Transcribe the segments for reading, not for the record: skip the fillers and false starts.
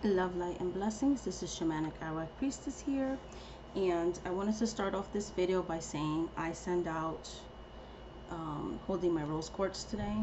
Love, light, and blessings. This is Shamanic Arawak Priestess here, and I wanted to start off this video by saying I send out holding my rose quartz today,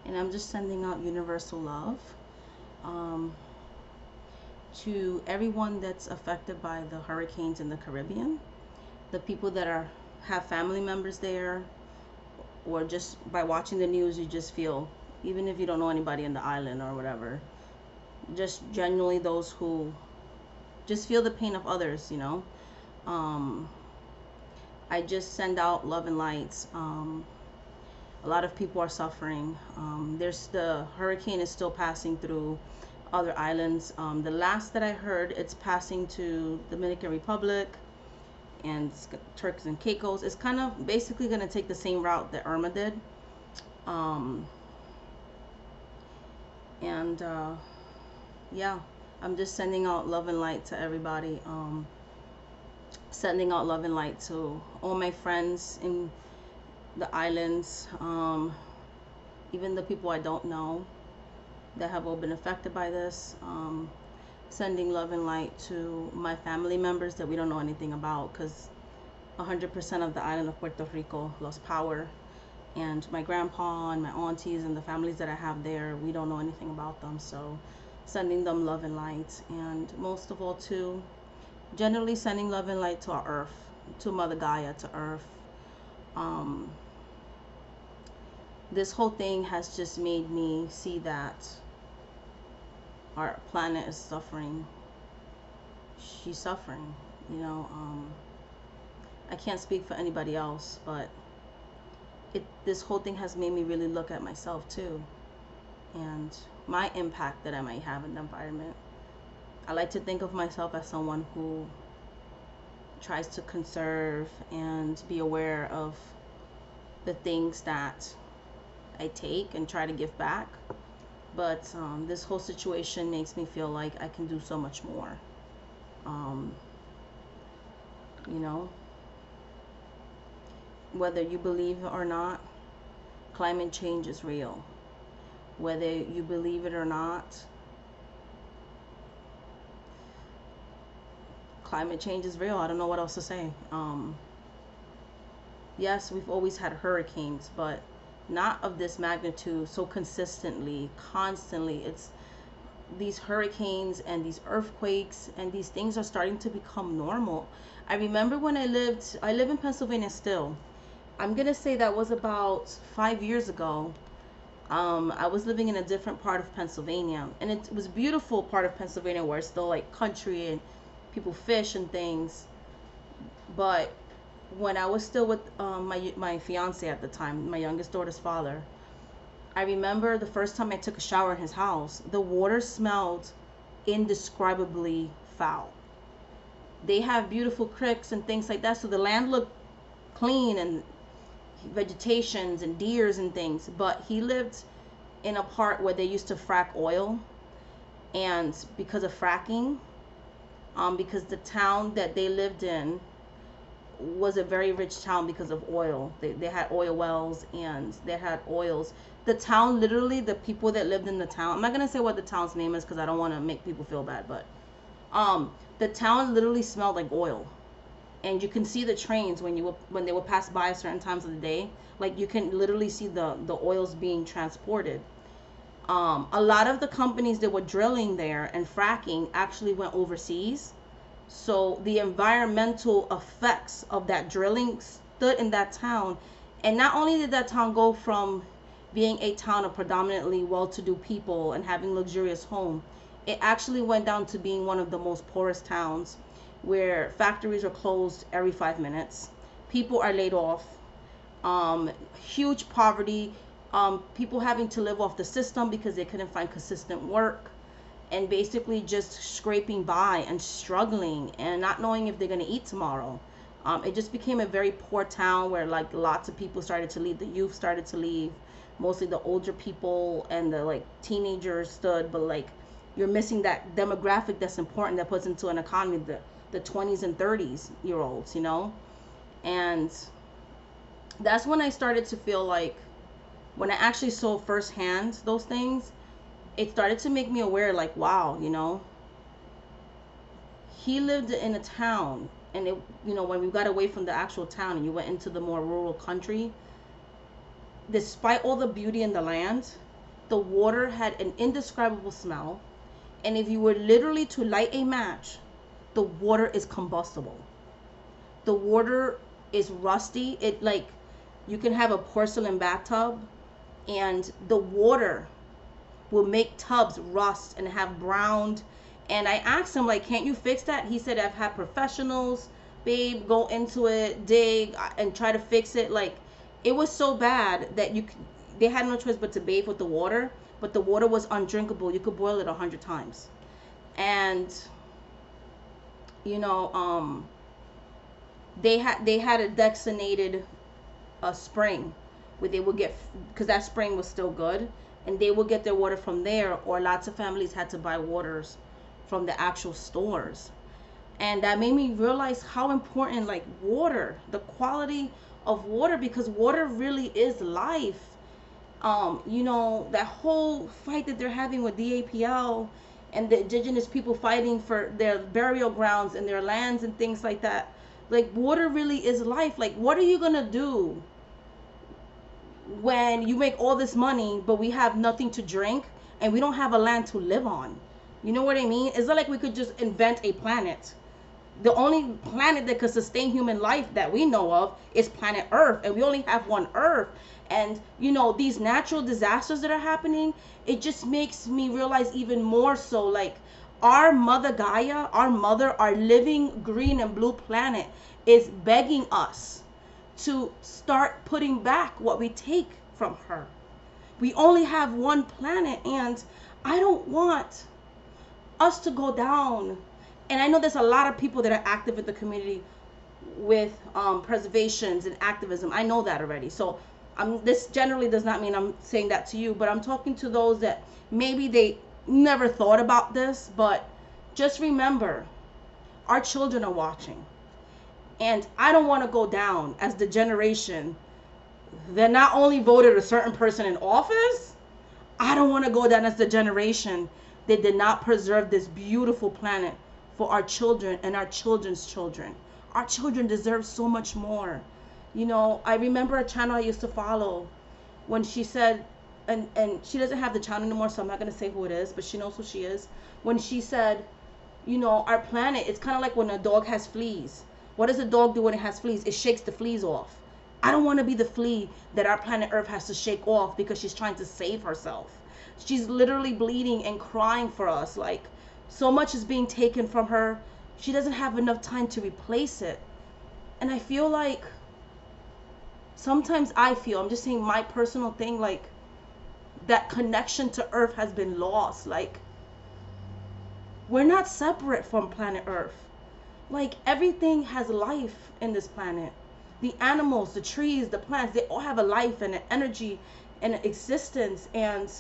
and I'm just sending out universal love um, to everyone that's affected by the hurricanes in the Caribbean, the people that have family members there, or just by watching the news, you just feel, even if you don't know anybody in the island or whatever, just genuinely those who just feel the pain of others, um, I just send out love and lights. A lot of people are suffering. There's the hurricane is still passing through other islands. The last that I heard, it's passing to Dominican Republic and Turks and Caicos. It's kind of basically going to take the same route that Irma did. Um, and yeah, I'm just sending out love and light to everybody. Sending out love and light to all my friends in the islands, even the people I don't know that have all been affected by this. Sending love and light to my family members that we don't know anything about, because 100% of the island of Puerto Rico lost power, and my grandpa and my aunties and the families that I have there, we don't know anything about them. So sending them love and light, and most of all too, generally sending love and light to our earth, to Mother Gaia, to earth. This whole thing has just made me see that our planet is suffering. She's suffering, you know. I can't speak for anybody else, but this whole thing has made me really look at myself too, and my impact that I might have in the environment. I like to think of myself as someone who tries to conserve and be aware of the things that I take and try to give back. But this whole situation makes me feel like I can do so much more. Um, you know, whether you believe it or not, climate change is real. Whether you believe it or not, climate change is real. I don't know what else to say. Yes, we've always had hurricanes, but not of this magnitude, so consistently, constantly. It's these hurricanes and these earthquakes and these things are starting to become normal. I remember when I live in Pennsylvania still. I'm gonna say that was about 5 years ago. I was living in a different part of Pennsylvania, and it was a beautiful part of Pennsylvania where it's still like country and people fish and things. But when I was still with my fiance at the time, my youngest daughter's father, I remember the first time I took a shower in his house, the water smelled indescribably foul. They have beautiful creeks and things like that, so the land looked clean and vegetations and deers and things. But he lived in a part where they used to frack oil, and because of fracking, because the town that they lived in was a very rich town because of oil. They had oil wells and they had oils. The town, literally, the people that lived in the town, I'm not gonna say what the town's name is because I don't want to make people feel bad, but the town literally smelled like oil. And you can see the trains when they would pass by certain times of the day, like you can literally see the oils being transported. A lot of the companies that were drilling there and fracking actually went overseas, so the environmental effects of that drilling stood in that town. And not only did that town go from being a town of predominantly well-to-do people and having luxurious home, it actually went down to being one of the most poorest towns, where factories are closed every 5 minutes, people are laid off, huge poverty, people having to live off the system because they couldn't find consistent work, and basically just scraping by and struggling and not knowing if they're going to eat tomorrow. It just became a very poor town where like lots of people started to leave. The youth started to leave, mostly the older people and the like teenagers stood, but like you're missing that demographic that's important, that puts into an economy the 20s and 30s year olds, and that's when I started to feel like, when I actually saw firsthand those things, it started to make me aware, like, wow, he lived in a town, and it, when we got away from the actual town and you went into the more rural country, despite all the beauty in the land, the water had an indescribable smell. And if you were literally to light a match, the water is combustible. The water is rusty. It, like, you can have a porcelain bathtub and the water will make tubs rust and have browned. And I asked him, like, can't you fix that? He said, I've had professionals, babe, go into it, dig, and try to fix it. Like, it was so bad that they had no choice but to bathe with the water, but the water was undrinkable. You could boil it 100 times. And they had a designated spring where they would get, because that spring was still good, and they would get their water from there, or lots of families had to buy waters from the actual stores. And that made me realize how important, like, water, the quality of water, because water really is life. That whole fight that they're having with DAPL and the indigenous people fighting for their burial grounds and their lands and things like that. Like, water really is life. Like, what are you gonna do when you make all this money but we have nothing to drink and we don't have a land to live on? You know what I mean? It's not like we could just invent a planet. The only planet that could sustain human life that we know of is planet Earth, and we only have one Earth. And these natural disasters that are happening, it just makes me realize even more so, like, our mother Gaia, our living green and blue planet, is begging us to start putting back what we take from her. We only have one planet, and I don't want us to go down. And I know there's a lot of people that are active in the community with preservations and activism. I know that already. So this generally does not mean I'm saying that to you, but I'm talking to those that maybe they never thought about this. But just remember, our children are watching. And I don't want to go down as the generation that not only voted a certain person in office, I don't want to go down as the generation that did not preserve this beautiful planet for our children and our children's children. Our children deserve so much more. I remember a channel I used to follow when she said, and she doesn't have the channel anymore, so I'm not going to say who it is, but she knows who she is. When she said, our planet, it's kind of like when a dog has fleas. What does a dog do when it has fleas? It shakes the fleas off. I don't want to be the flea that our planet Earth has to shake off because she's trying to save herself. She's literally bleeding and crying for us. Like, so much is being taken from her. She doesn't have enough time to replace it. And I feel like, sometimes I'm just saying my personal thing, like, that connection to Earth has been lost. Like, we're not separate from planet Earth. Like, everything has life in this planet. The animals, the trees, the plants, they all have a life and an energy and an existence. And,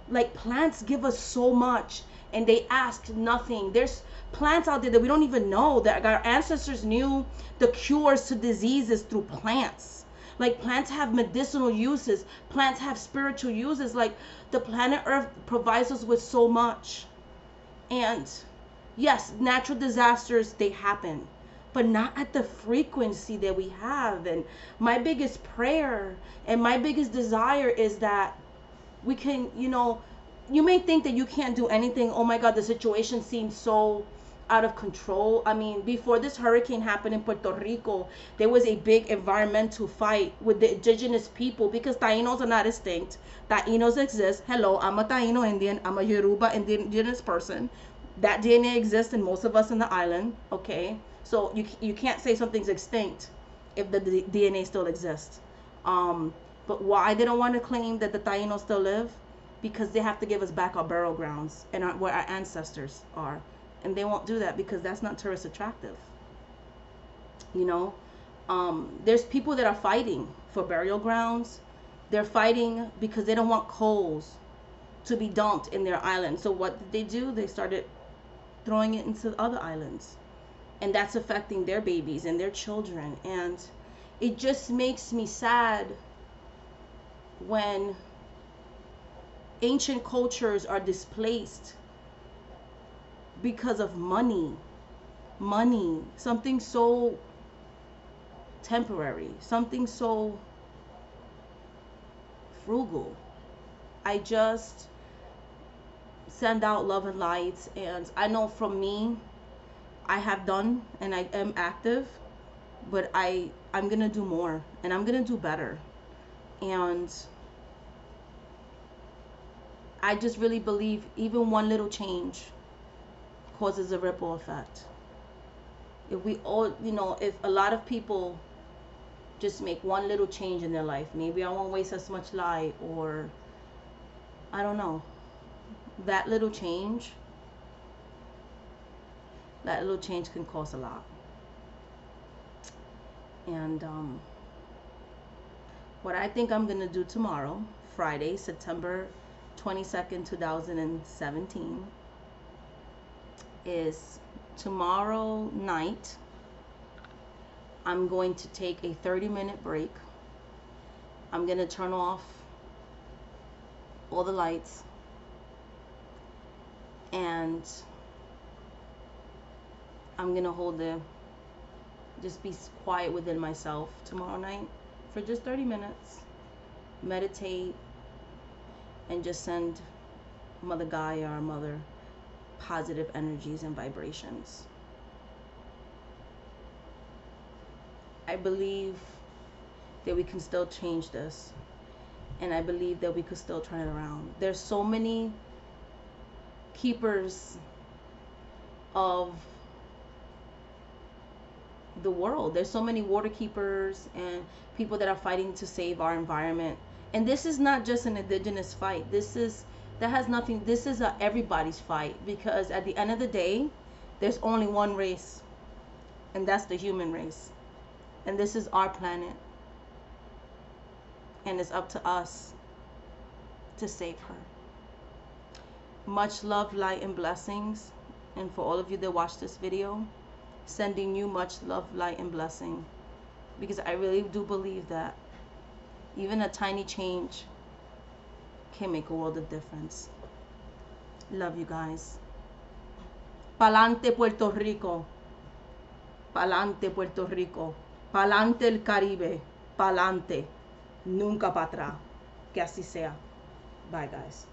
like, plants give us so much and they ask nothing. There's plants out there that we don't even know, that our ancestors knew the cures to diseases through plants. Like, plants have medicinal uses. Plants have spiritual uses. Like, the planet Earth provides us with so much. And yes, natural disasters, they happen, but not at the frequency that we have. And my biggest prayer and my biggest desire is that we can, you may think that you can't do anything. Oh my God, the situation seems so out of control. I mean, before this hurricane happened in Puerto Rico, there was a big environmental fight with the indigenous people, because Tainos are not extinct. Tainos exist. Hello, I'm a Taino Indian. I'm a Yoruba indigenous person. That DNA exists in most of us in the island. Okay, so you can't say something's extinct if the DNA still exists. But why they don't want to claim that the Tainos still live? Because they have to give us back our burial grounds and where our ancestors are. And they won't do that because that's not tourist attractive. There's people that are fighting for burial grounds. They're fighting because they don't want coals to be dumped in their island. So what did they do? They started throwing it into other islands. And that's affecting their babies and their children. And it just makes me sad when Ancient cultures are displaced because of money. Money, something so temporary, something so frugal. I just send out love and lights, and I know from me, I have done and I am active, but I'm gonna do more and I'm gonna do better. And I just really believe even one little change causes a ripple effect. If we all, if a lot of people just make one little change in their life, maybe I won't waste as much light, or I don't know, that little change, can cost a lot. And what I think I'm gonna do tomorrow, Friday, September 22nd, 2017, is tomorrow night I'm going to take a 30-minute break. I'm gonna turn off all the lights and I'm gonna just be quiet within myself tomorrow night for just 30 minutes, meditate, and just send Mother Gaia, our mother, positive energies and vibrations. I believe that we can still change this, and I believe that we could still turn it around. There's so many keepers of the world. There's so many water keepers and people that are fighting to save our environment. And this is not just an indigenous fight. This is everybody's fight, because at the end of the day, there's only one race, and that's the human race. And this is our planet. And it's up to us to save her. Much love, light, and blessings. And for all of you that watch this video, sending you much love, light, and blessing, because I really do believe that even a tiny change can make a world of difference. Love you guys. Pa'lante Puerto Rico. Pa'lante Puerto Rico. Pa'lante el Caribe. Pa'lante. Nunca para atrás. Que así sea. Bye guys.